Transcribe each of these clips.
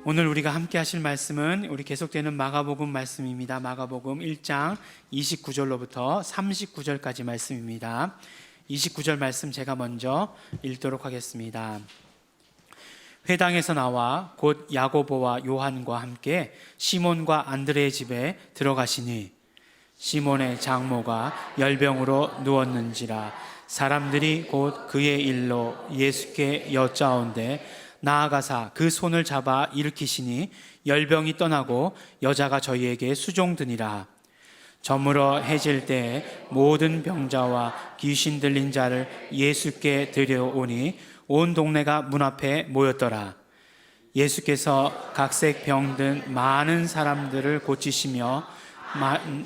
오늘 우리가 함께 하실 말씀은 우리 계속되는 마가복음 말씀입니다. 마가복음 1장 29절로부터 39절까지 말씀입니다. 29절 말씀 제가 먼저 읽도록 하겠습니다. 회당에서 나와 곧 야고보와 요한과 함께 시몬과 안드레의 집에 들어가시니 시몬의 장모가 열병으로 누웠는지라 사람들이 곧 그의 일로 예수께 여짜온대 나아가사 그 손을 잡아 일으키시니 열병이 떠나고 여자가 저희에게 수종드니라. 저물어 해질 때에 모든 병자와 귀신 들린 자를 예수께 데려오니 온 동네가 문 앞에 모였더라. 예수께서 각색 병든 많은 사람들을 고치시며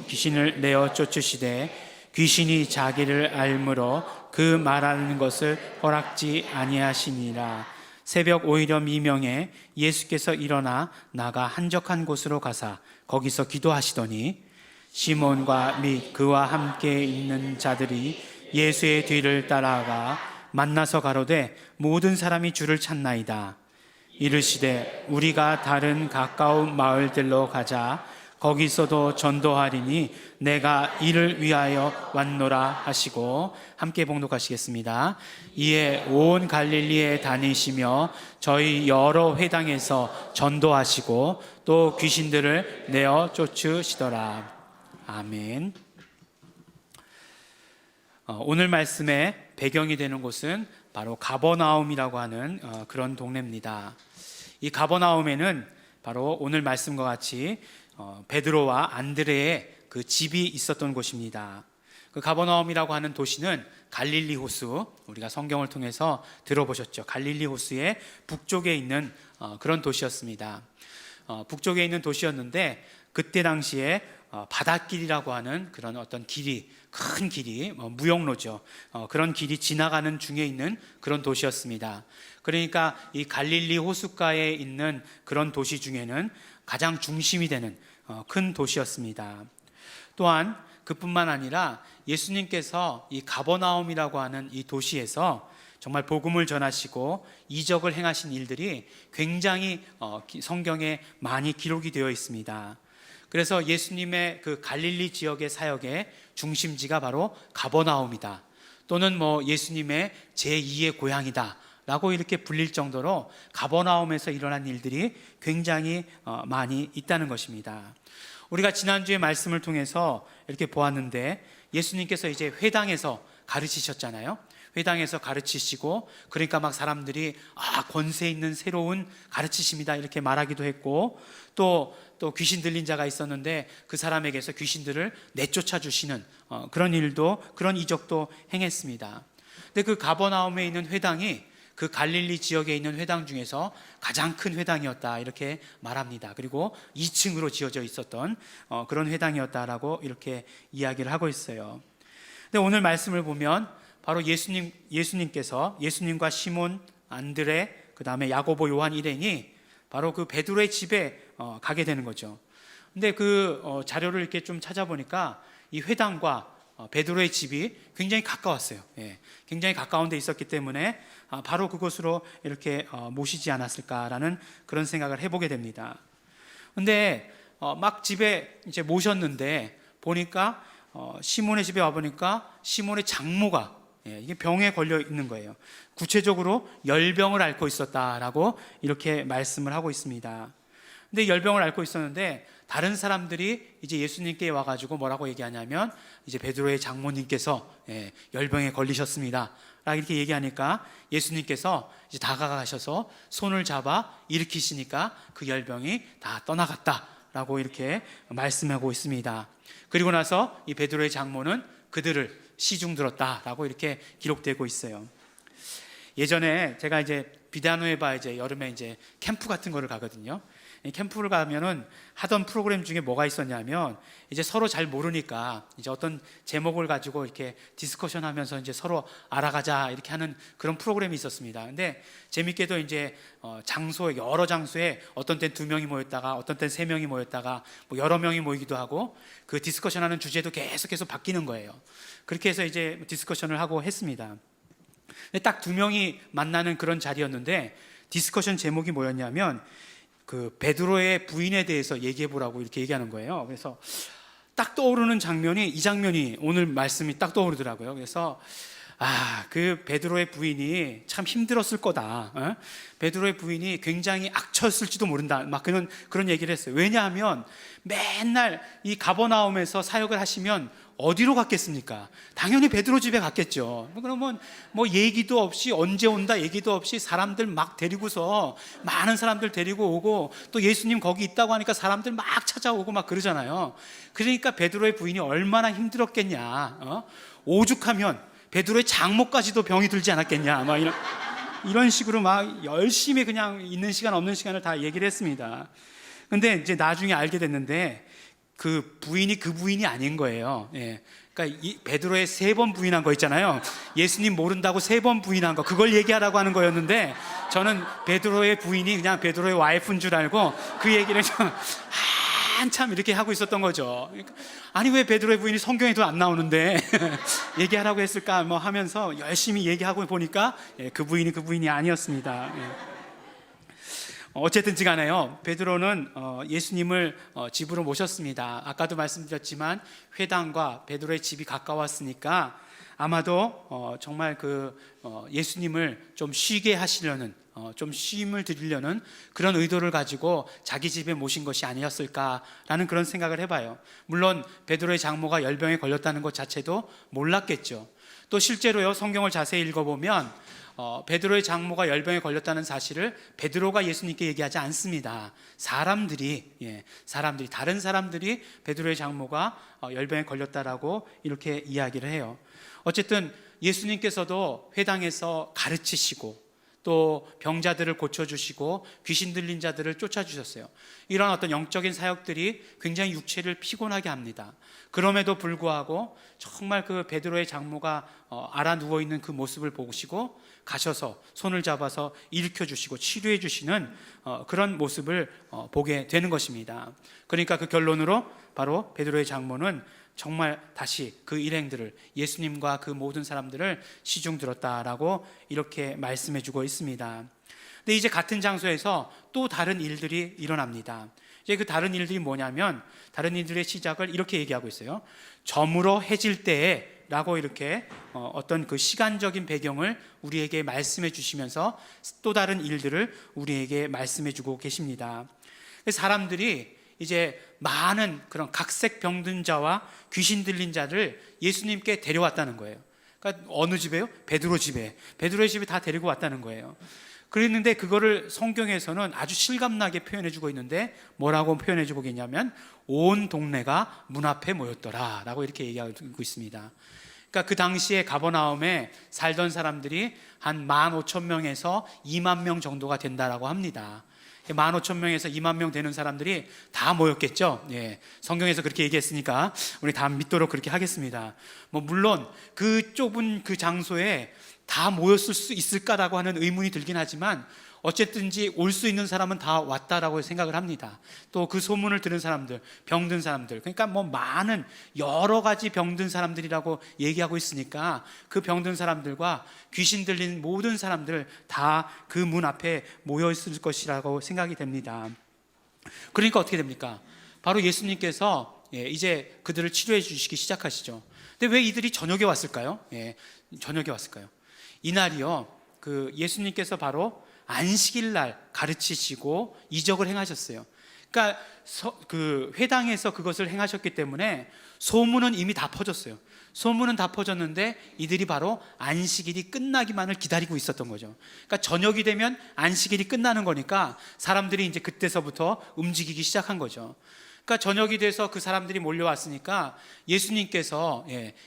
귀신을 내어 쫓으시되 귀신이 자기를 앓므로 그 말하는 것을 허락지 아니하시니라. 새벽 오히려 미명에 예수께서 일어나 나가 한적한 곳으로 가사 거기서 기도하시더니 시몬과 및 그와 함께 있는 자들이 예수의 뒤를 따라가 만나서 가로되 모든 사람이 주를 찾나이다. 이르시되 우리가 다른 가까운 마을들로 가자. 거기서도 전도하리니 내가 이를 위하여 왔노라 하시고 함께 봉독하시겠습니다. 이에 온 갈릴리에 다니시며 저희 여러 회당에서 전도하시고 또 귀신들을 내어 쫓으시더라. 아멘. 오늘 말씀의 배경이 되는 곳은 바로 가버나움이라고 하는 그런 동네입니다. 이 가버나움에는 바로 오늘 말씀과 같이 베드로와 안드레의 그 집이 있었던 곳입니다. 그 가버나움이라고 하는 도시는 갈릴리 호수, 우리가 성경을 통해서 들어보셨죠. 갈릴리 호수의 북쪽에 있는 그런 도시였습니다. 북쪽에 있는 도시였는데 그때 당시에 바닷길이라고 하는 그런 어떤 길이, 큰 길이, 무역로죠. 그런 길이 지나가는 중에 있는 그런 도시였습니다. 그러니까 이 갈릴리 호숫가에 있는 그런 도시 중에는 가장 중심이 되는 큰 도시였습니다. 또한 그뿐만 아니라 예수님께서 이 가버나움이라고 하는 이 도시에서 정말 복음을 전하시고 이적을 행하신 일들이 굉장히 성경에 많이 기록이 되어 있습니다. 그래서 예수님의 그 갈릴리 지역의 사역의 중심지가 바로 가버나움이다. 또는 예수님의 제2의 고향이다. 라고 이렇게 불릴 정도로 가버나움에서 일어난 일들이 굉장히 많이 있다는 것입니다. 우리가 지난주에 말씀을 통해서 이렇게 보았는데 예수님께서 이제 회당에서 가르치셨잖아요. 회당에서 가르치시고 그러니까 막 사람들이 권세 있는 새로운 가르치십니다 이렇게 말하기도 했고 또 귀신 들린 자가 있었는데 그 사람에게서 귀신들을 내쫓아 주시는 그런 일도 그런 이적도 행했습니다. 근데 그 가버나움에 있는 회당이 그 갈릴리 지역에 있는 회당 중에서 가장 큰 회당이었다 이렇게 말합니다. 그리고 2층으로 지어져 있었던 그런 회당이었다라고 이렇게 이야기를 하고 있어요. 근데 오늘 말씀을 보면 바로 예수님께서 예수님과 시몬, 안드레, 그 다음에 야고보, 요한 일행이 바로 그 베드로의 집에 가게 되는 거죠. 근데 그 자료를 이렇게 좀 찾아보니까 이 회당과 베드로의 집이 굉장히 가까웠어요. 굉장히 가까운 데 있었기 때문에 바로 그곳으로 이렇게 모시지 않았을까라는 그런 생각을 해보게 됩니다. 근데 막 집에 이제 모셨는데 보니까 시몬의 집에 와보니까 시몬의 장모가 이게 병에 걸려 있는 거예요. 구체적으로 열병을 앓고 있었다라고 이렇게 말씀을 하고 있습니다. 근데 열병을 앓고 있었는데 다른 사람들이 이제 예수님께 와가지고 뭐라고 얘기하냐면 이제 베드로의 장모님께서 열병에 걸리셨습니다 이렇게 얘기하니까 예수님께서 이제 다가가셔서 손을 잡아 일으키시니까 그 열병이 다 떠나갔다라고 이렇게 말씀하고 있습니다. 그리고 나서 이 베드로의 장모는 그들을 시중 들었다라고 이렇게 기록되고 있어요. 예전에 제가 이제 비다누에바 이제 여름에 이제 캠프 같은 거를 가거든요. 캠프를 가면은 하던 프로그램 중에 뭐가 있었냐면 이제 서로 잘 모르니까 이제 어떤 제목을 가지고 이렇게 디스커션 하면서 이제 서로 알아가자 이렇게 하는 그런 프로그램이 있었습니다. 근데 재밌게도 이제 여러 장소에 어떤 땐 2명이 모였다가 어떤 땐 3명이 모였다가 여러 명이 모이기도 하고 그 디스커션 하는 주제도 계속해서 바뀌는 거예요. 그렇게 해서 이제 디스커션을 하고 했습니다. 근데 딱 2명이 만나는 그런 자리였는데 디스커션 제목이 뭐였냐면 그 베드로의 부인에 대해서 얘기해 보라고 이렇게 얘기하는 거예요. 그래서 딱 떠오르는 장면이 이 장면이 오늘 말씀이 딱 떠오르더라고요. 그래서 그 베드로의 부인이 참 힘들었을 거다. 베드로의 부인이 굉장히 악처였을지도 모른다. 막 그런 얘기를 했어요. 왜냐하면 맨날 이 가버나움에서 사역을 하시면 어디로 갔겠습니까? 당연히 베드로 집에 갔겠죠. 그러면 뭐 얘기도 없이 언제 온다 얘기도 없이 사람들 막 데리고서 많은 사람들 데리고 오고 또 예수님 거기 있다고 하니까 사람들 막 찾아오고 막 그러잖아요. 그러니까 베드로의 부인이 얼마나 힘들었겠냐. 오죽하면 베드로의 장모까지도 병이 들지 않았겠냐. 막 이런 식으로 막 열심히 그냥 있는 시간 없는 시간을 다 얘기를 했습니다. 근데 이제 나중에 알게 됐는데 그 부인이 그 부인이 아닌 거예요. 예. 그러니까 이 베드로의 3번 부인한 거 있잖아요. 예수님 모른다고 3번 부인한 거, 그걸 얘기하라고 하는 거였는데 저는 베드로의 부인이 그냥 베드로의 와이프인 줄 알고 그 얘기를 좀 한참 이렇게 하고 있었던 거죠. 그러니까 아니 왜 베드로의 부인이 성경에도 안 나오는데 얘기하라고 했을까 뭐 하면서 열심히 얘기하고 보니까 그 부인이 아니었습니다. 어쨌든지 간에요, 베드로는 예수님을 집으로 모셨습니다. 아까도 말씀드렸지만 회당과 베드로의 집이 가까웠으니까 아마도 정말 예수님을 좀 쉬게 하시려는, 좀 쉼을 드리려는 그런 의도를 가지고 자기 집에 모신 것이 아니었을까라는 그런 생각을 해봐요. 물론 베드로의 장모가 열병에 걸렸다는 것 자체도 몰랐겠죠. 또 실제로요, 성경을 자세히 읽어보면 베드로의 장모가 열병에 걸렸다는 사실을 베드로가 예수님께 얘기하지 않습니다. 다른 사람들이 베드로의 장모가 열병에 걸렸다라고 이렇게 이야기를 해요. 어쨌든 예수님께서도 회당에서 가르치시고 또 병자들을 고쳐주시고 귀신 들린 자들을 쫓아주셨어요. 이런 어떤 영적인 사역들이 굉장히 육체를 피곤하게 합니다. 그럼에도 불구하고 정말 그 베드로의 장모가 알아 누워있는 그 모습을 보시고 가셔서 손을 잡아서 일으켜주시고 치료해주시는 그런 모습을 보게 되는 것입니다. 그러니까 그 결론으로 바로 베드로의 장모는 정말 다시 그 일행들을, 예수님과 그 모든 사람들을 시중 들었다라고 이렇게 말씀해 주고 있습니다. 근데 이제 같은 장소에서 또 다른 일들이 일어납니다. 이제 그 다른 일들이 뭐냐면, 다른 일들의 시작을 이렇게 얘기하고 있어요. 저물어 해질 때에 라고 이렇게 어떤 그 시간적인 배경을 우리에게 말씀해 주시면서 또 다른 일들을 우리에게 말씀해 주고 계십니다. 사람들이 이제 많은 그런 각색 병든 자와 귀신 들린 자를 예수님께 데려왔다는 거예요. 그러니까 어느 집에요? 베드로의 집에 다 데리고 왔다는 거예요. 그랬는데 그거를 성경에서는 아주 실감나게 표현해 주고 있는데 뭐라고 표현해 주고 있냐면 온 동네가 문 앞에 모였더라 라고 이렇게 얘기하고 있습니다. 그러니까 그 당시에 가버나움에 살던 사람들이 한 15,000명에서 2만 명 정도가 된다라고 합니다. 15,000명에서 2만 명 되는 사람들이 다 모였겠죠. 예, 성경에서 그렇게 얘기했으니까 우리 다 믿도록 그렇게 하겠습니다. 물론 그 좁은 그 장소에 다 모였을 수 있을까라고 하는 의문이 들긴 하지만 어쨌든지 올 수 있는 사람은 다 왔다라고 생각을 합니다. 또 그 소문을 들은 사람들, 병든 사람들, 그러니까 많은 여러 가지 병든 사람들이라고 얘기하고 있으니까 그 병든 사람들과 귀신 들린 모든 사람들 다 그 문 앞에 모여 있을 것이라고 생각이 됩니다. 그러니까 어떻게 됩니까? 바로 예수님께서 이제 그들을 치료해 주시기 시작하시죠. 근데 왜 이들이 저녁에 왔을까요? 저녁에 왔을까요? 이날이요, 그 예수님께서 바로 안식일 날 가르치시고 이적을 행하셨어요. 그러니까 그 회당에서 그것을 행하셨기 때문에 소문은 이미 다 퍼졌어요. 소문은 다 퍼졌는데 이들이 바로 안식일이 끝나기만을 기다리고 있었던 거죠. 그러니까 저녁이 되면 안식일이 끝나는 거니까 사람들이 이제 그때서부터 움직이기 시작한 거죠. 그러니까 저녁이 돼서 그 사람들이 몰려왔으니까 예수님께서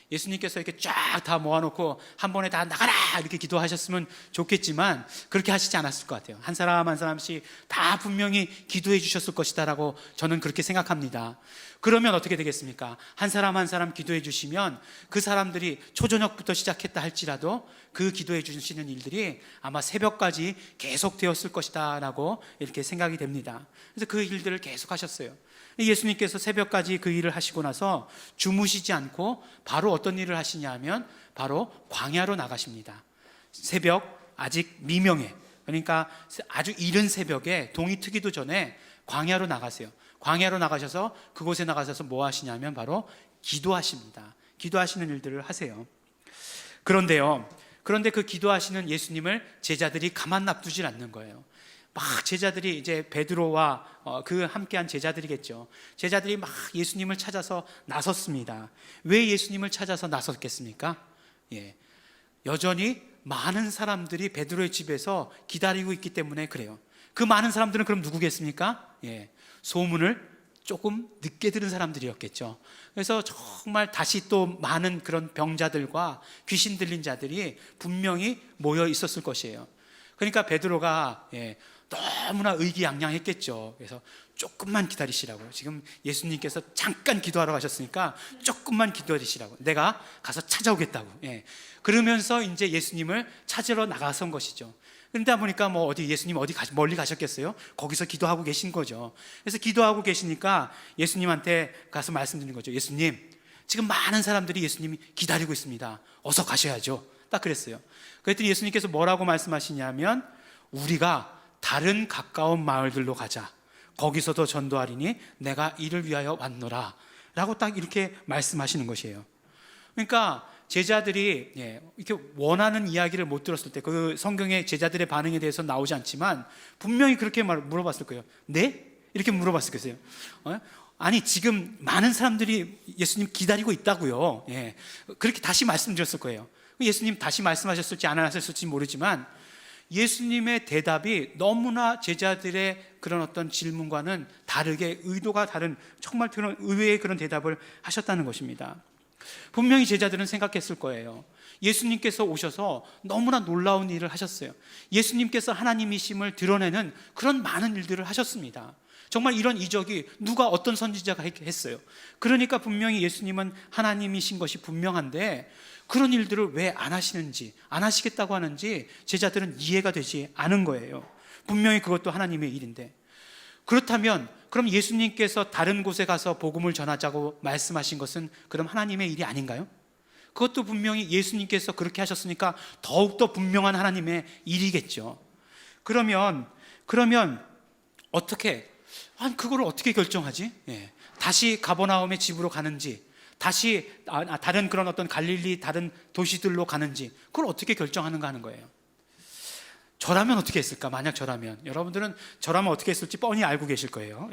이렇게 쫙 다 모아놓고 한 번에 다 나가라 이렇게 기도하셨으면 좋겠지만 그렇게 하시지 않았을 것 같아요. 한 사람 한 사람씩 다 분명히 기도해 주셨을 것이다라고 저는 그렇게 생각합니다. 그러면 어떻게 되겠습니까? 한 사람 한 사람 기도해 주시면 그 사람들이 초저녁부터 시작했다 할지라도 그 기도해 주시는 일들이 아마 새벽까지 계속 되었을 것이다 라고 이렇게 생각이 됩니다. 그래서 그 일들을 계속 하셨어요. 예수님께서 새벽까지 그 일을 하시고 나서 주무시지 않고 바로 어떤 일을 하시냐 하면 바로 광야로 나가십니다. 새벽 아직 미명에, 그러니까 아주 이른 새벽에 동이 트기도 전에 광야로 나가세요. 광야로 나가셔서 그곳에 나가셔서 뭐 하시냐면 바로 기도하십니다. 기도하시는 일들을 하세요. 그런데 그 기도하시는 예수님을 제자들이 가만 놔두질 않는 거예요. 막 제자들이 이제 베드로와 그 함께한 제자들이겠죠. 제자들이 막 예수님을 찾아서 나섰습니다. 왜 예수님을 찾아서 나섰겠습니까? 여전히 많은 사람들이 베드로의 집에서 기다리고 있기 때문에 그래요. 그 많은 사람들은 그럼 누구겠습니까? 소문을 조금 늦게 들은 사람들이었겠죠. 그래서 정말 다시 또 많은 그런 병자들과 귀신 들린 자들이 분명히 모여 있었을 것이에요. 그러니까 베드로가 너무나 의기양양했겠죠. 그래서 조금만 기다리시라고. 지금 예수님께서 잠깐 기도하러 가셨으니까 조금만 기다리시라고. 내가 가서 찾아오겠다고. 그러면서 이제 예수님을 찾으러 나가선 것이죠. 그러다 보니까 예수님 멀리 가셨겠어요? 거기서 기도하고 계신 거죠. 그래서 기도하고 계시니까 예수님한테 가서 말씀드린 거죠. 예수님, 지금 많은 사람들이 예수님이 기다리고 있습니다. 어서 가셔야죠. 딱 그랬어요. 그랬더니 예수님께서 뭐라고 말씀하시냐면, 우리가 다른 가까운 마을들로 가자. 거기서도 전도하리니 내가 이를 위하여 왔노라. 라고 딱 이렇게 말씀하시는 것이에요. 그러니까 제자들이 이렇게 원하는 이야기를 못 들었을 때, 그 성경의 제자들의 반응에 대해서 나오지 않지만 분명히 그렇게 물어봤을 거예요. 네? 이렇게 물어봤을 거예요. 아니, 지금 많은 사람들이 예수님 기다리고 있다고요. 그렇게 다시 말씀드렸을 거예요. 예수님 다시 말씀하셨을지 안 하셨을지 모르지만 예수님의 대답이 너무나 제자들의 그런 어떤 질문과는 다르게 의도가 다른, 정말 그런 의외의 그런 대답을 하셨다는 것입니다. 분명히 제자들은 생각했을 거예요. 예수님께서 오셔서 너무나 놀라운 일을 하셨어요. 예수님께서 하나님이심을 드러내는 그런 많은 일들을 하셨습니다. 정말 이런 이적이 누가, 어떤 선지자가 했어요. 그러니까 분명히 예수님은 하나님이신 것이 분명한데 그런 일들을 왜 안 하시는지, 안 하시겠다고 하는지 제자들은 이해가 되지 않은 거예요. 분명히 그것도 하나님의 일인데. 그렇다면 그럼 예수님께서 다른 곳에 가서 복음을 전하자고 말씀하신 것은 그럼 하나님의 일이 아닌가요? 그것도 분명히 예수님께서 그렇게 하셨으니까 더욱더 분명한 하나님의 일이겠죠. 그러면 그거를 어떻게 결정하지? 다시 가버나움의 집으로 가는지, 다시 다른 그런 어떤 갈릴리 다른 도시들로 가는지, 그걸 어떻게 결정하는가 하는 거예요. 저라면 어떻게 했을까? 만약 저라면, 여러분들은 저라면 어떻게 했을지 뻔히 알고 계실 거예요.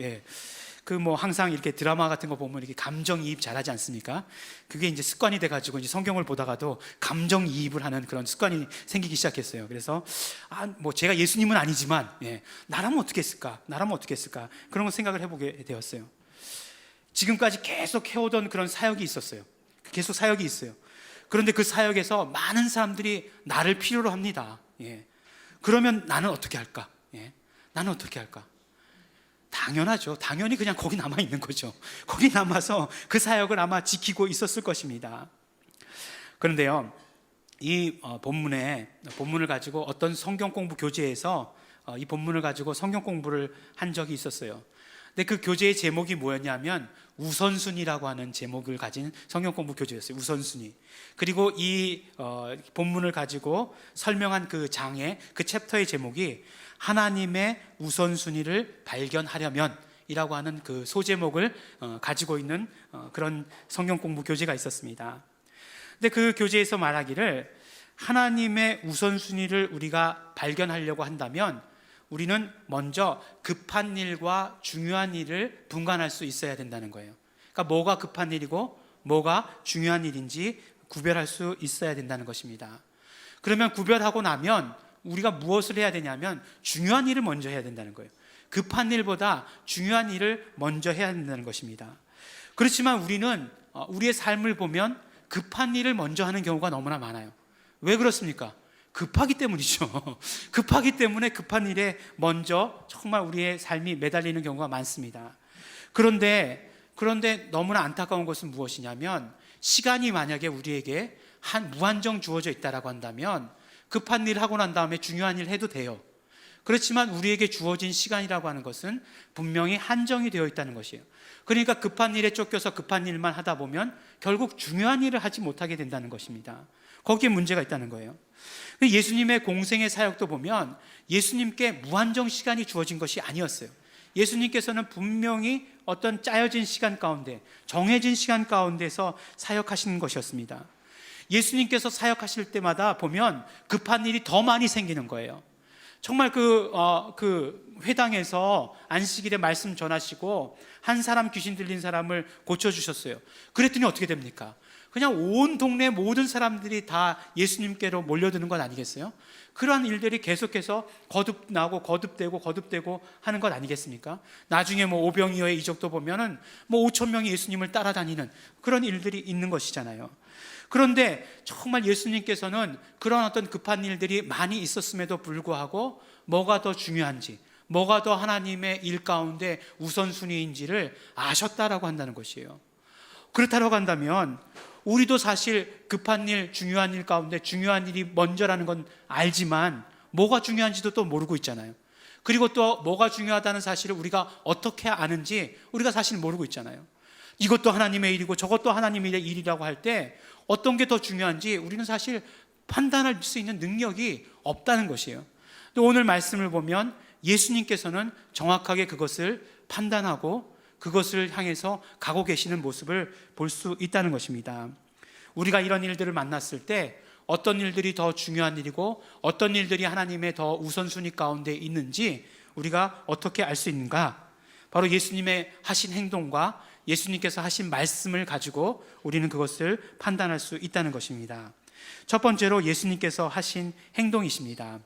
항상 이렇게 드라마 같은 거 보면 이렇게 감정이입 잘하지 않습니까? 그게 이제 습관이 돼가지고 이제 성경을 보다가도 감정이입을 하는 그런 습관이 생기기 시작했어요. 그래서 제가 예수님은 아니지만 나라면 어떻게 했을까? 그런 거 생각을 해보게 되었어요. 지금까지 계속 해오던 그런 사역이 있었어요. 계속 사역이 있어요. 그런데 그 사역에서 많은 사람들이 나를 필요로 합니다. 그러면 나는 어떻게 할까? 나는 어떻게 할까? 당연하죠. 당연히 그냥 거기 남아 있는 거죠. 거기 남아서 그 사역을 아마 지키고 있었을 것입니다. 그런데요, 이 본문을 가지고 어떤 성경 공부 교재에서 이 본문을 가지고 성경 공부를 한 적이 있었어요. 근데 그 교재의 제목이 뭐였냐면 우선순위라고 하는 제목을 가진 성경 공부 교재였어요. 우선순위. 그리고 이 본문을 가지고 설명한 그 장의 그 챕터의 제목이 하나님의 우선순위를 발견하려면 이라고 하는 그 소제목을 가지고 있는 그런 성경 공부 교재가 있었습니다. 근데 그 교재에서 말하기를 하나님의 우선순위를 우리가 발견하려고 한다면 우리는 먼저 급한 일과 중요한 일을 분간할 수 있어야 된다는 거예요. 그러니까 뭐가 급한 일이고 뭐가 중요한 일인지 구별할 수 있어야 된다는 것입니다. 그러면 구별하고 나면 우리가 무엇을 해야 되냐면 중요한 일을 먼저 해야 된다는 거예요. 급한 일보다 중요한 일을 먼저 해야 된다는 것입니다. 그렇지만 우리는 우리의 삶을 보면 급한 일을 먼저 하는 경우가 너무나 많아요. 왜 그렇습니까? 급하기 때문이죠. 급하기 때문에 급한 일에 먼저 정말 우리의 삶이 매달리는 경우가 많습니다. 그런데 너무나 안타까운 것은 무엇이냐면 시간이 만약에 우리에게 무한정 주어져 있다라고 한다면 급한 일 하고 난 다음에 중요한 일 해도 돼요. 그렇지만 우리에게 주어진 시간이라고 하는 것은 분명히 한정이 되어 있다는 것이에요. 그러니까 급한 일에 쫓겨서 급한 일만 하다 보면 결국 중요한 일을 하지 못하게 된다는 것입니다. 거기에 문제가 있다는 거예요. 예수님의 공생의 사역도 보면 예수님께 무한정 시간이 주어진 것이 아니었어요. 예수님께서는 분명히 어떤 짜여진 시간 가운데, 정해진 시간 가운데서 사역하시는 것이었습니다. 예수님께서 사역하실 때마다 보면 급한 일이 더 많이 생기는 거예요. 정말 그 회당에서 안식일에 말씀 전하시고 한 사람 귀신 들린 사람을 고쳐주셨어요. 그랬더니 어떻게 됩니까? 그냥 온 동네 모든 사람들이 다 예수님께로 몰려드는 건 아니겠어요? 그러한 일들이 계속해서 거듭되고 하는 것 아니겠습니까? 나중에 오병이어의 이적도 보면은 5천 명이 예수님을 따라다니는 그런 일들이 있는 것이잖아요. 그런데 정말 예수님께서는 그런 어떤 급한 일들이 많이 있었음에도 불구하고 뭐가 더 중요한지, 뭐가 더 하나님의 일 가운데 우선순위인지를 아셨다라고 한다는 것이에요. 그렇다고 한다면 우리도 사실 급한 일, 중요한 일 가운데 중요한 일이 먼저라는 건 알지만 뭐가 중요한지도 또 모르고 있잖아요. 그리고 또 뭐가 중요하다는 사실을 우리가 어떻게 아는지 우리가 사실 모르고 있잖아요. 이것도 하나님의 일이고 저것도 하나님의 일이라고 할 때 어떤 게 더 중요한지 우리는 사실 판단할 수 있는 능력이 없다는 것이에요. 또 오늘 말씀을 보면 예수님께서는 정확하게 그것을 판단하고 그것을 향해서 가고 계시는 모습을 볼 수 있다는 것입니다. 우리가 이런 일들을 만났을 때 어떤 일들이 더 중요한 일이고 어떤 일들이 하나님의 더 우선순위 가운데 있는지 우리가 어떻게 알 수 있는가? 바로 예수님의 하신 행동과 예수님께서 하신 말씀을 가지고 우리는 그것을 판단할 수 있다는 것입니다. 첫 번째로 예수님께서 하신 행동이십니다.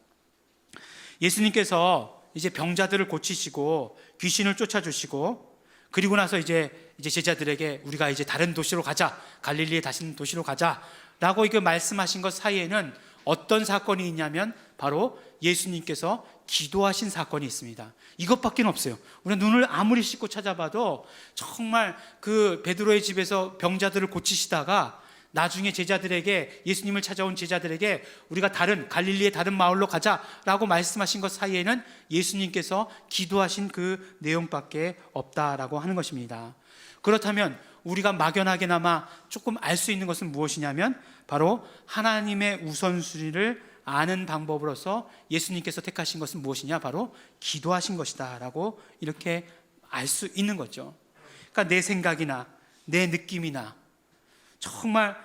예수님께서 이제 병자들을 고치시고 귀신을 쫓아주시고 그리고 나서 이제 제자들에게 우리가 이제 다른 도시로 가자, 갈릴리의 다른 도시로 가자라고 이거 말씀하신 것 사이에는 어떤 사건이 있냐면 바로 예수님께서 기도하신 사건이 있습니다. 이것밖에 없어요. 우리가 눈을 아무리 씻고 찾아봐도 정말 그 베드로의 집에서 병자들을 고치시다가 나중에 제자들에게, 예수님을 찾아온 제자들에게 우리가 다른 갈릴리의 다른 마을로 가자라고 말씀하신 것 사이에는 예수님께서 기도하신 그 내용밖에 없다라고 하는 것입니다. 그렇다면 우리가 막연하게나마 조금 알 수 있는 것은 무엇이냐면 바로 하나님의 우선순위를 아는 방법으로서 예수님께서 택하신 것은 무엇이냐? 바로 기도하신 것이다 라고 이렇게 알 수 있는 거죠. 그러니까 내 생각이나 내 느낌이나 정말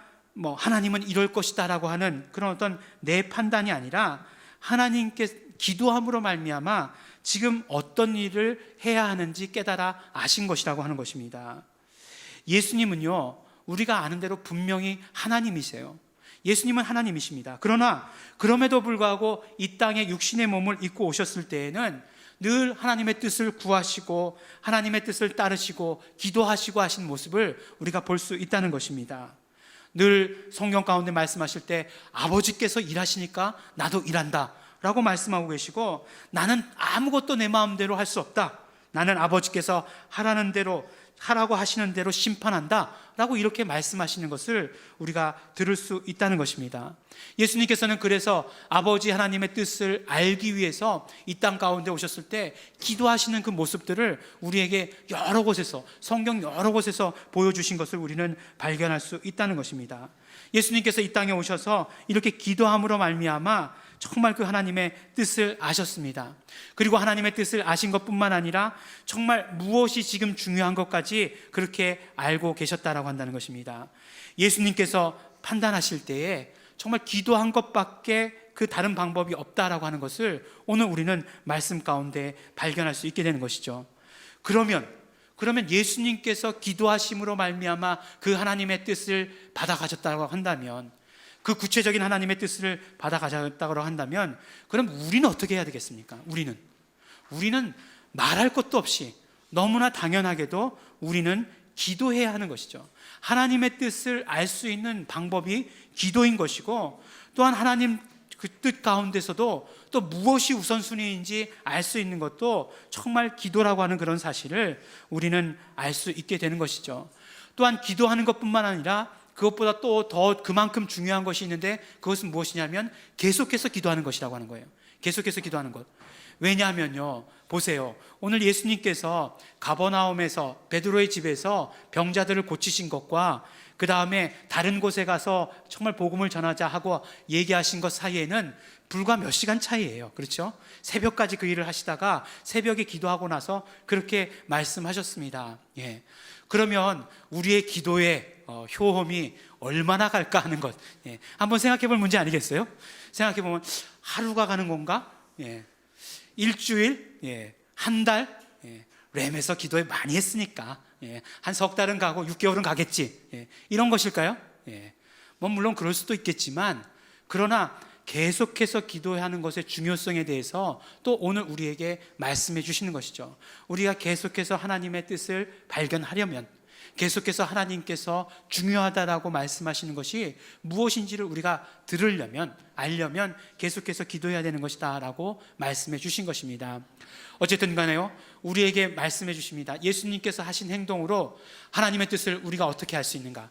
하나님은 이럴 것이다 라고 하는 그런 어떤 내 판단이 아니라 하나님께 기도함으로 말미암아 지금 어떤 일을 해야 하는지 깨달아 아신 것이라고 하는 것입니다. 예수님은요, 우리가 아는 대로 분명히 하나님이세요. 예수님은 하나님이십니다. 그러나 그럼에도 불구하고 이 땅에 육신의 몸을 입고 오셨을 때에는 늘 하나님의 뜻을 구하시고 하나님의 뜻을 따르시고 기도하시고 하신 모습을 우리가 볼 수 있다는 것입니다. 늘 성경 가운데 말씀하실 때 아버지께서 일하시니까 나도 일한다 라고 말씀하고 계시고, 나는 아무것도 내 마음대로 할 수 없다, 나는 아버지께서 하라는 대로, 하라고 하시는 대로 심판한다 라고 이렇게 말씀하시는 것을 우리가 들을 수 있다는 것입니다. 예수님께서는 그래서 아버지 하나님의 뜻을 알기 위해서 이 땅 가운데 오셨을 때 기도하시는 그 모습들을 우리에게 여러 곳에서, 성경 여러 곳에서 보여주신 것을 우리는 발견할 수 있다는 것입니다. 예수님께서 이 땅에 오셔서 이렇게 기도함으로 말미암아 정말 그 하나님의 뜻을 아셨습니다. 그리고 하나님의 뜻을 아신 것뿐만 아니라 정말 무엇이 지금 중요한 것까지 그렇게 알고 계셨다라고 한다는 것입니다. 예수님께서 판단하실 때에 정말 기도한 것밖에 그 다른 방법이 없다라고 하는 것을 오늘 우리는 말씀 가운데 발견할 수 있게 되는 것이죠. 그러면 예수님께서 기도하심으로 말미암아 그 하나님의 뜻을 받아가셨다고 한다면, 그 구체적인 하나님의 뜻을 받아가셨다고 한다면, 그럼 우리는 어떻게 해야 되겠습니까? 우리는 말할 것도 없이 너무나 당연하게도 우리는 기도해야 하는 것이죠. 하나님의 뜻을 알 수 있는 방법이 기도인 것이고, 또한 하나님 그 뜻 가운데서도 또 무엇이 우선순위인지 알 수 있는 것도 정말 기도라고 하는 그런 사실을 우리는 알 수 있게 되는 것이죠. 또한 기도하는 것뿐만 아니라 그것보다 또 더 그만큼 중요한 것이 있는데, 그것은 무엇이냐면 계속해서 기도하는 것이라고 하는 거예요. 계속해서 기도하는 것. 왜냐하면요, 보세요, 오늘 예수님께서 가버나움에서 베드로의 집에서 병자들을 고치신 것과 그 다음에 다른 곳에 가서 정말 복음을 전하자 하고 얘기하신 것 사이에는 불과 몇 시간 차이예요. 그렇죠? 새벽까지 그 일을 하시다가 새벽에 기도하고 나서 그렇게 말씀하셨습니다. 예. 그러면 우리의 기도의 효험이 얼마나 갈까 하는 것, 예. 한번 생각해 볼 문제 아니겠어요? 생각해 보면 하루가 가는 건가? 예. 일주일? 예. 한 달? 예. 램에서 기도에 많이 했으니까 예. 한 석 달은 가고 6개월은 가겠지. 예. 이런 것일까요? 예. 뭐 물론 그럴 수도 있겠지만, 그러나 계속해서 기도하는 것의 중요성에 대해서 또 오늘 우리에게 말씀해 주시는 것이죠. 우리가 계속해서 하나님의 뜻을 발견하려면, 계속해서 하나님께서 중요하다라고 말씀하시는 것이 무엇인지를 우리가 들으려면, 알려면 계속해서 기도해야 되는 것이다 라고 말씀해 주신 것입니다. 어쨌든 간에요, 우리에게 말씀해 주십니다. 예수님께서 하신 행동으로 하나님의 뜻을 우리가 어떻게 할 수 있는가?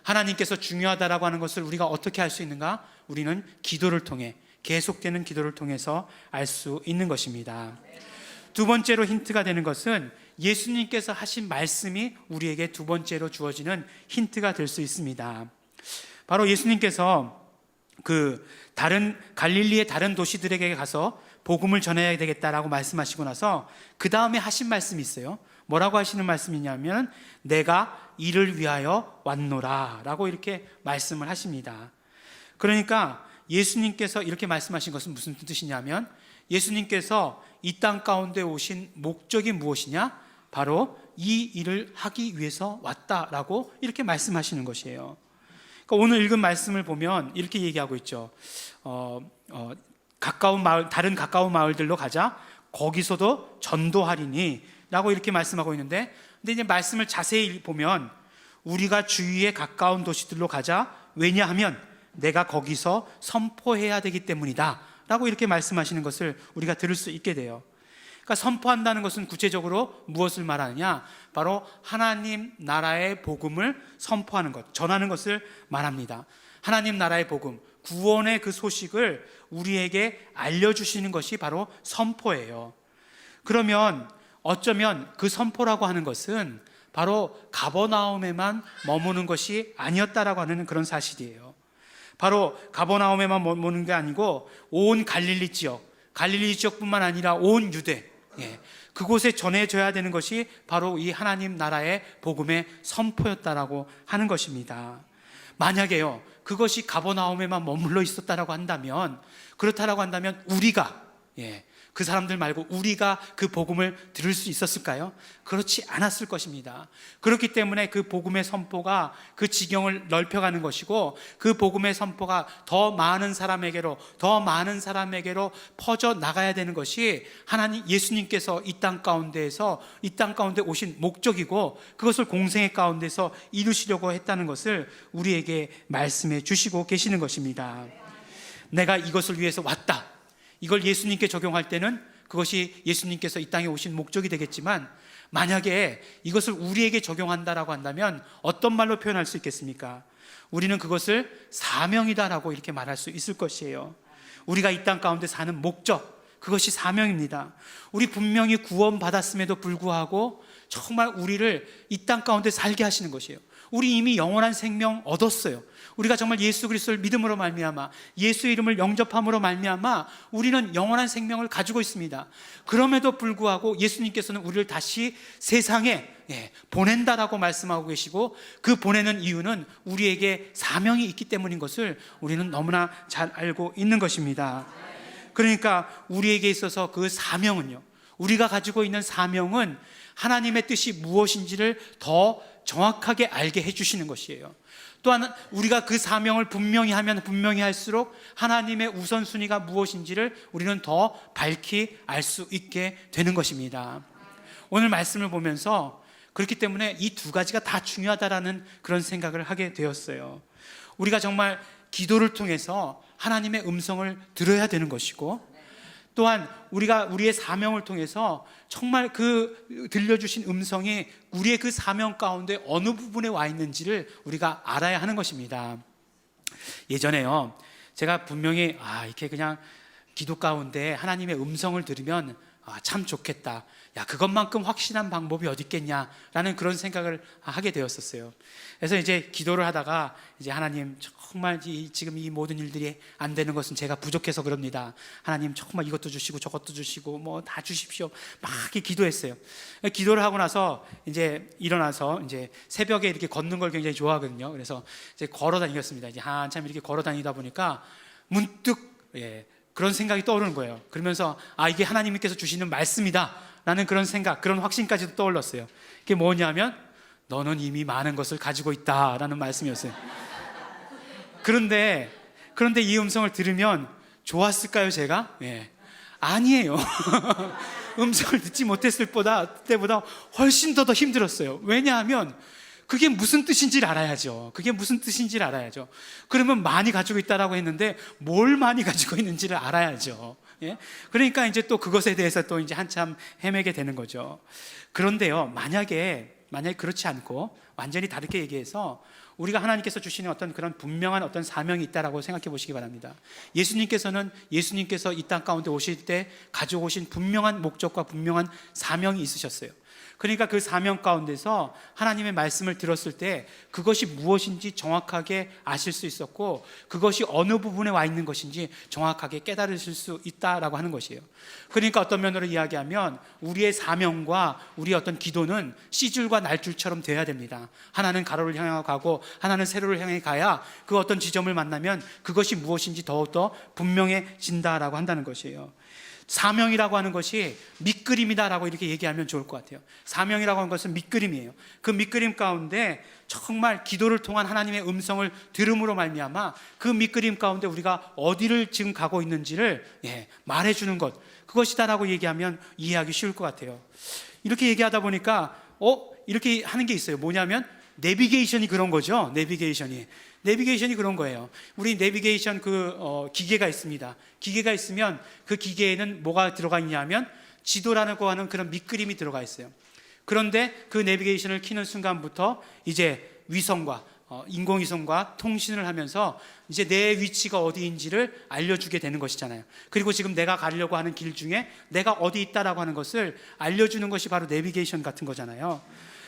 하나님께서 중요하다라고 하는 것을 우리가 어떻게 할 수 있는가? 우리는 기도를 통해, 계속되는 기도를 통해서 알 수 있는 것입니다. 두 번째로 힌트가 되는 것은 예수님께서 하신 말씀이 우리에게 두 번째로 주어지는 힌트가 될 수 있습니다. 바로 예수님께서 그 다른 갈릴리의 다른 도시들에게 가서 복음을 전해야 되겠다라고 말씀하시고 나서 그 다음에 하신 말씀이 있어요. 뭐라고 하시는 말씀이냐면 내가 이를 위하여 왔노라 라고 이렇게 말씀을 하십니다. 그러니까 예수님께서 이렇게 말씀하신 것은 무슨 뜻이냐면, 예수님께서 이 땅 가운데 오신 목적이 무엇이냐? 바로 이 일을 하기 위해서 왔다라고 이렇게 말씀하시는 것이에요. 그러니까 오늘 읽은 말씀을 보면 이렇게 얘기하고 있죠. 가까운 마을, 다른 가까운 마을들로 가자. 거기서도 전도하리니 라고 이렇게 말씀하고 있는데, 근데 이제 말씀을 자세히 보면 우리가 주위에 가까운 도시들로 가자. 왜냐하면 내가 거기서 선포해야 되기 때문이다 라고 이렇게 말씀하시는 것을 우리가 들을 수 있게 돼요. 그러니까 선포한다는 것은 구체적으로 무엇을 말하느냐? 바로 하나님 나라의 복음을 선포하는 것, 전하는 것을 말합니다. 하나님 나라의 복음, 구원의 그 소식을 우리에게 알려주시는 것이 바로 선포예요. 그러면 어쩌면 그 선포라고 하는 것은 바로 가버나움에만 머무는 것이 아니었다라고 하는 그런 사실이에요. 바로 가버나움에만 머무는 게 아니고 온 갈릴리 지역뿐만 아니라 온 유대, 그곳에 전해져야 되는 것이 바로 이 하나님 나라의 복음의 선포였다라고 하는 것입니다. 만약에요, 그것이 가버나움에만 머물러 있었다라고 한다면, 그렇다라고 한다면 우리가, 그 사람들 말고 우리가 그 복음을 들을 수 있었을까요? 그렇지 않았을 것입니다. 그렇기 때문에 그 복음의 선포가 그 지경을 넓혀가는 것이고, 그 복음의 선포가 더 많은 사람에게로 퍼져 나가야 되는 것이 하나님, 예수님께서 이 땅 가운데 오신 목적이고, 그것을 공생의 가운데서 이루시려고 했다는 것을 우리에게 말씀해 주시고 계시는 것입니다. 내가 이것을 위해서 왔다. 이걸 예수님께 적용할 때는 그것이 예수님께서 이 땅에 오신 목적이 되겠지만, 만약에 이것을 우리에게 적용한다라고 한다면 어떤 말로 표현할 수 있겠습니까? 우리는 그것을 사명이다라고 이렇게 말할 수 있을 것이에요. 우리가 이 땅 가운데 사는 목적, 그것이 사명입니다. 우리 분명히 구원받았음에도 불구하고 정말 우리를 이 땅 가운데 살게 하시는 것이에요. 우리 이미 영원한 생명 얻었어요. 우리가 정말 예수 그리스도를 믿음으로 말미암아, 예수의 이름을 영접함으로 말미암아 우리는 영원한 생명을 가지고 있습니다. 그럼에도 불구하고 예수님께서는 우리를 다시 세상에 보낸다라고 말씀하고 계시고, 그 보내는 이유는 우리에게 사명이 있기 때문인 것을 우리는 너무나 잘 알고 있는 것입니다. 그러니까 우리에게 있어서 그 사명은요, 우리가 가지고 있는 사명은 하나님의 뜻이 무엇인지를 더 정확하게 알게 해주시는 것이에요. 또한 우리가 그 사명을 분명히 하면 분명히 할수록 하나님의 우선순위가 무엇인지를 우리는 더 밝히 알 수 있게 되는 것입니다. 오늘 말씀을 보면서 그렇기 때문에 이 두 가지가 다 중요하다라는 그런 생각을 하게 되었어요. 우리가 정말 기도를 통해서 하나님의 음성을 들어야 되는 것이고, 또한 우리가 우리의 사명을 통해서 정말 그 들려주신 음성이 우리의 그 사명 가운데 어느 부분에 와 있는지를 우리가 알아야 하는 것입니다. 예전에요, 제가 분명히 이렇게 그냥 기도 가운데 하나님의 음성을 들으면 참 좋겠다. 야, 그것만큼 확실한 방법이 어디 있겠냐라는 그런 생각을 하게 되었었어요. 그래서 이제 기도를 하다가 이제 하나님, 정말 지금 이 모든 일들이 안 되는 것은 제가 부족해서 그럽니다. 하나님, 정말 이것도 주시고 저것도 주시고 뭐 다 주십시오. 막 이렇게 기도했어요. 기도를 하고 나서 이제 일어나서 이제 새벽에 이렇게 걷는 걸 굉장히 좋아하거든요. 그래서 이제 걸어 다니겠습니다. 이제 한참 이렇게 걸어 다니다 보니까 문득 그런 생각이 떠오르는 거예요. 그러면서 이게 하나님께서 주시는 말씀이다 라는 그런 생각, 그런 확신까지도 떠올랐어요. 그게 뭐냐면 너는 이미 많은 것을 가지고 있다 라는 말씀이었어요. 그런데 이 음성을 들으면 좋았을까요, 제가? 아니에요. 음성을 듣지 못했을 때보다 훨씬 더 힘들었어요. 왜냐하면 그게 무슨 뜻인지를 알아야죠. 그러면 많이 가지고 있다라고 했는데 뭘 많이 가지고 있는지를 알아야죠. 그러니까 이제 또 그것에 대해서 또 이제 한참 헤매게 되는 거죠. 그런데요, 만약에 그렇지 않고 완전히 다르게 얘기해서 우리가 하나님께서 주시는 어떤 그런 분명한 어떤 사명이 있다라고 생각해 보시기 바랍니다. 예수님께서 이 땅 가운데 오실 때 가지고 오신 분명한 목적과 분명한 사명이 있으셨어요. 그러니까 그 사명 가운데서 하나님의 말씀을 들었을 때 그것이 무엇인지 정확하게 아실 수 있었고, 그것이 어느 부분에 와 있는 것인지 정확하게 깨달으실 수 있다라고 하는 것이에요. 그러니까 어떤 면으로 이야기하면 우리의 사명과 우리의 어떤 기도는 씨줄과 날줄처럼 돼야 됩니다. 하나는 가로를 향해 가고 하나는 세로를 향해 가야 그 어떤 지점을 만나면 그것이 무엇인지 더욱더 분명해진다라고 한다는 것이에요. 사명이라고 하는 것이 밑그림이다라고 이렇게 얘기하면 좋을 것 같아요. 사명이라고 하는 것은 밑그림이에요. 그 밑그림 가운데 정말 기도를 통한 하나님의 음성을 들음으로 말미암아 그 밑그림 가운데 우리가 어디를 지금 가고 있는지를 말해주는 것, 그것이다라고 얘기하면 이해하기 쉬울 것 같아요. 이렇게 얘기하다 보니까 이렇게 하는 게 있어요. 뭐냐면 내비게이션이 그런 거죠. 내비게이션이 그런 거예요. 우리 내비게이션 기계가 있습니다. 기계가 있으면 그 기계에는 뭐가 들어가 있냐면 지도라고 하는 그런 밑그림이 들어가 있어요. 그런데 그 내비게이션을 켜는 순간부터 이제 위성과 인공위성과 통신을 하면서 이제 내 위치가 어디인지를 알려주게 되는 것이잖아요. 그리고 지금 내가 가려고 하는 길 중에 내가 어디 있다라고 하는 것을 알려주는 것이 바로 내비게이션 같은 거잖아요.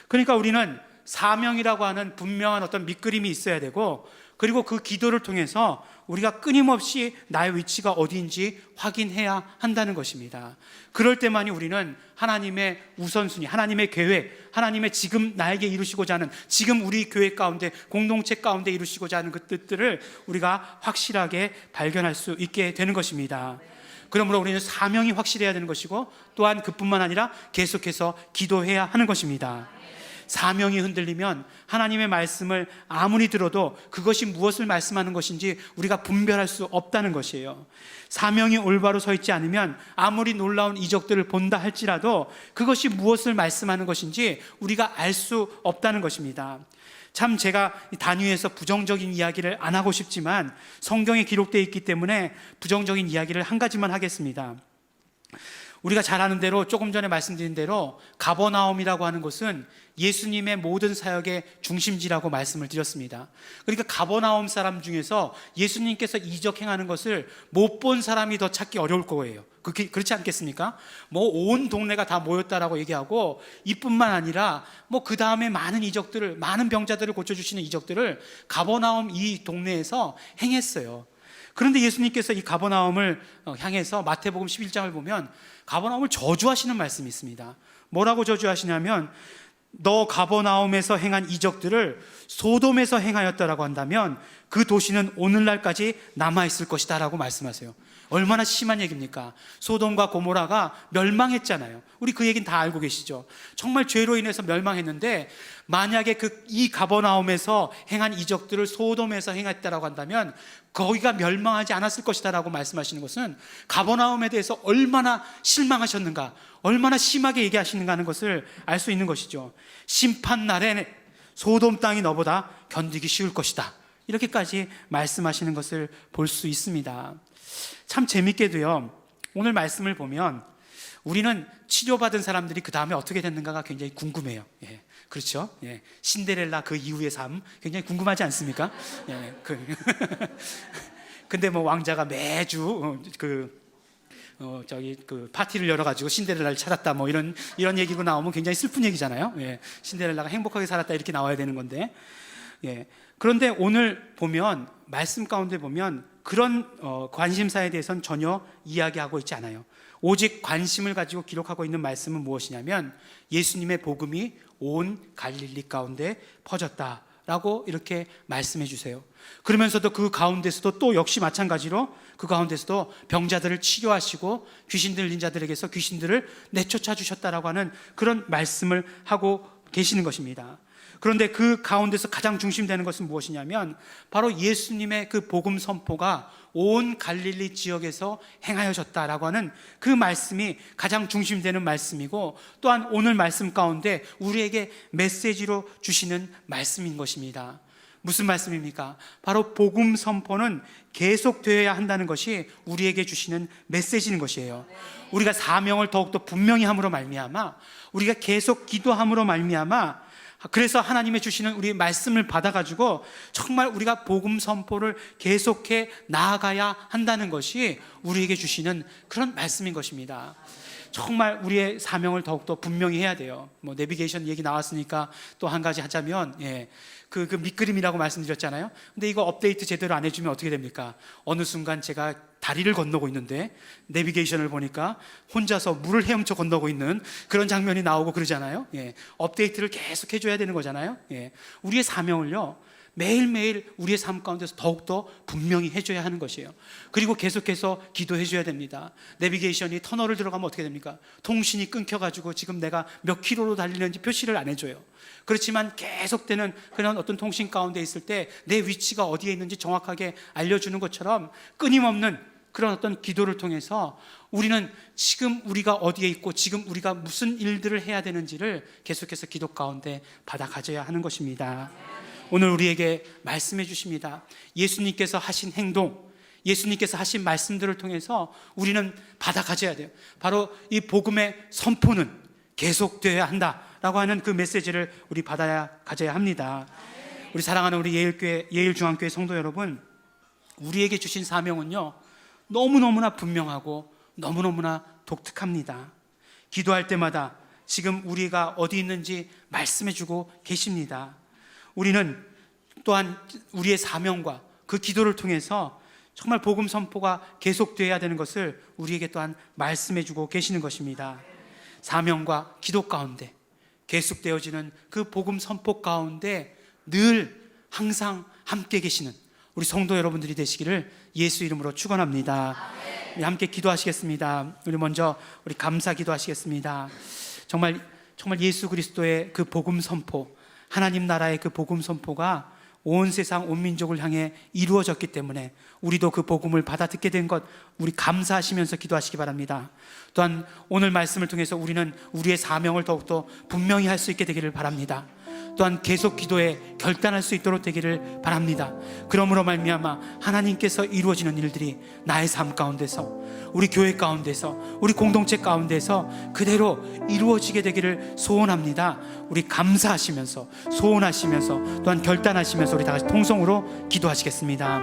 그러니까 우리는 사명이라고 하는 분명한 어떤 밑그림이 있어야 되고, 그리고 그 기도를 통해서 우리가 끊임없이 나의 위치가 어디인지 확인해야 한다는 것입니다. 그럴 때만이 우리는 하나님의 우선순위, 하나님의 계획, 하나님의 지금 나에게 이루시고자 하는, 지금 우리 교회 가운데 공동체 가운데 이루시고자 하는 그 뜻들을 우리가 확실하게 발견할 수 있게 되는 것입니다. 그러므로 우리는 사명이 확실해야 되는 것이고, 또한 그뿐만 아니라 계속해서 기도해야 하는 것입니다. 사명이 흔들리면 하나님의 말씀을 아무리 들어도 그것이 무엇을 말씀하는 것인지 우리가 분별할 수 없다는 것이에요. 사명이 올바로 서 있지 않으면 아무리 놀라운 이적들을 본다 할지라도 그것이 무엇을 말씀하는 것인지 우리가 알 수 없다는 것입니다. 참 제가 단위에서 부정적인 이야기를 안 하고 싶지만 성경에 기록되어 있기 때문에 부정적인 이야기를 한 가지만 하겠습니다. 우리가 잘 아는 대로, 조금 전에 말씀드린 대로 가버나움이라고 하는 곳은 예수님의 모든 사역의 중심지라고 말씀을 드렸습니다. 그러니까 가버나움 사람 중에서 예수님께서 이적 행하는 것을 못 본 사람이 더 찾기 어려울 거예요. 그렇지 않겠습니까? 온 동네가 다 모였다라고 얘기하고, 이뿐만 아니라 그 다음에 많은 이적들을, 많은 병자들을 고쳐주시는 이적들을 가버나움 이 동네에서 행했어요. 그런데 예수님께서 이 가버나움을 향해서 마태복음 11장을 보면 가버나움을 저주하시는 말씀이 있습니다. 뭐라고 저주하시냐면, 너 가버나움에서 행한 이적들을 소돔에서 행하였다라고 한다면 그 도시는 오늘날까지 남아있을 것이다 라고 말씀하세요. 얼마나 심한 얘기입니까? 소돔과 고모라가 멸망했잖아요. 우리 그 얘기는 다 알고 계시죠. 정말 죄로 인해서 멸망했는데, 만약에 이 가버나움에서 행한 이적들을 소돔에서 행했다라고 한다면 거기가 멸망하지 않았을 것이다 라고 말씀하시는 것은 가버나움에 대해서 얼마나 실망하셨는가, 얼마나 심하게 얘기하시는가 하는 것을 알 수 있는 것이죠. 심판 날에 소돔 땅이 너보다 견디기 쉬울 것이다, 이렇게까지 말씀하시는 것을 볼 수 있습니다. 참 재밌게도요, 오늘 말씀을 보면 우리는 치료받은 사람들이 그 다음에 어떻게 됐는가가 굉장히 궁금해요. 그렇죠? 신데렐라 그 이후의 삶 굉장히 궁금하지 않습니까? 근데 왕자가 매주 그 파티를 열어가지고 신데렐라를 찾았다 뭐 이런 얘기가 나오면 굉장히 슬픈 얘기잖아요. 예, 신데렐라가 행복하게 살았다 이렇게 나와야 되는 건데, 예. 그런데 오늘 보면 말씀 가운데 보면 그런 관심사에 대해서는 전혀 이야기하고 있지 않아요. 오직 관심을 가지고 기록하고 있는 말씀은 무엇이냐면 예수님의 복음이 온 갈릴리 가운데 퍼졌다라고 이렇게 말씀해 주세요. 그러면서도 그 가운데서도 또 역시 마찬가지로 그 가운데서도 병자들을 치료하시고 귀신 들린 자들에게서 귀신들을 내쫓아 주셨다라고 하는 그런 말씀을 하고 계시는 것입니다. 그런데 그 가운데서 가장 중심되는 것은 무엇이냐면 바로 예수님의 그 복음 선포가 온 갈릴리 지역에서 행하여졌다라고 하는 그 말씀이 가장 중심되는 말씀이고, 또한 오늘 말씀 가운데 우리에게 메시지로 주시는 말씀인 것입니다. 무슨 말씀입니까? 바로 복음 선포는 계속되어야 한다는 것이 우리에게 주시는 메시지인 것이에요. 우리가 사명을 더욱더 분명히 함으로 말미암아, 우리가 계속 기도함으로 말미암아, 그래서 하나님의 주시는 우리 말씀을 받아가지고 정말 우리가 복음 선포를 계속해 나아가야 한다는 것이 우리에게 주시는 그런 말씀인 것입니다. 정말 우리의 사명을 더욱더 분명히 해야 돼요. 뭐 내비게이션 얘기 나왔으니까 또 한 가지 하자면, 그 밑그림이라고 말씀드렸잖아요. 근데 이거 업데이트 제대로 안 해주면 어떻게 됩니까? 어느 순간 제가 다리를 건너고 있는데 내비게이션을 보니까 혼자서 물을 헤엄쳐 건너고 있는 그런 장면이 나오고 그러잖아요. 업데이트를 계속 해줘야 되는 거잖아요. 우리의 사명을요, 매일매일 우리의 삶 가운데서 더욱더 분명히 해줘야 하는 것이에요. 그리고 계속해서 기도해 줘야 됩니다. 내비게이션이 터널을 들어가면 어떻게 됩니까? 통신이 끊겨가지고 지금 내가 몇 킬로로 달리는지 표시를 안 해줘요. 그렇지만 계속되는 그런 어떤 통신 가운데 있을 때 내 위치가 어디에 있는지 정확하게 알려주는 것처럼 끊임없는 그런 어떤 기도를 통해서 우리는 지금 우리가 어디에 있고 지금 우리가 무슨 일들을 해야 되는지를 계속해서 기도 가운데 받아 가져야 하는 것입니다. 오늘 우리에게 말씀해 주십니다. 예수님께서 하신 행동, 예수님께서 하신 말씀들을 통해서 우리는 받아 가져야 돼요. 바로 이 복음의 선포는 계속되어야 한다라고 하는 그 메시지를 우리 받아야 가져야 합니다. 우리 사랑하는 우리 예일중앙교회 성도 여러분, 우리에게 주신 사명은요, 너무너무나 분명하고 너무너무나 독특합니다. 기도할 때마다 지금 우리가 어디 있는지 말씀해 주고 계십니다. 우리는 또한 우리의 사명과 그 기도를 통해서 정말 복음 선포가 계속되어야 되는 것을 우리에게 또한 말씀해 주고 계시는 것입니다. 사명과 기도 가운데 계속되어지는 그 복음 선포 가운데 늘 항상 함께 계시는 우리 성도 여러분들이 되시기를 예수 이름으로 축원합니다. 우리 함께 기도하시겠습니다. 우리 먼저 우리 감사 기도하시겠습니다. 정말 예수 그리스도의 그 복음 선포, 하나님 나라의 그 복음 선포가 온 세상 온 민족을 향해 이루어졌기 때문에 우리도 그 복음을 받아 듣게 된 것 우리 감사하시면서 기도하시기 바랍니다. 또한 오늘 말씀을 통해서 우리는 우리의 사명을 더욱더 분명히 할 수 있게 되기를 바랍니다. 또한 계속 기도에 결단할 수 있도록 되기를 바랍니다. 그러므로 말미암아 하나님께서 이루어지는 일들이 나의 삶 가운데서, 우리 교회 가운데서, 우리 공동체 가운데서 그대로 이루어지게 되기를 소원합니다. 우리 감사하시면서, 소원하시면서, 또한 결단하시면서 우리 다 같이 통성으로 기도하시겠습니다.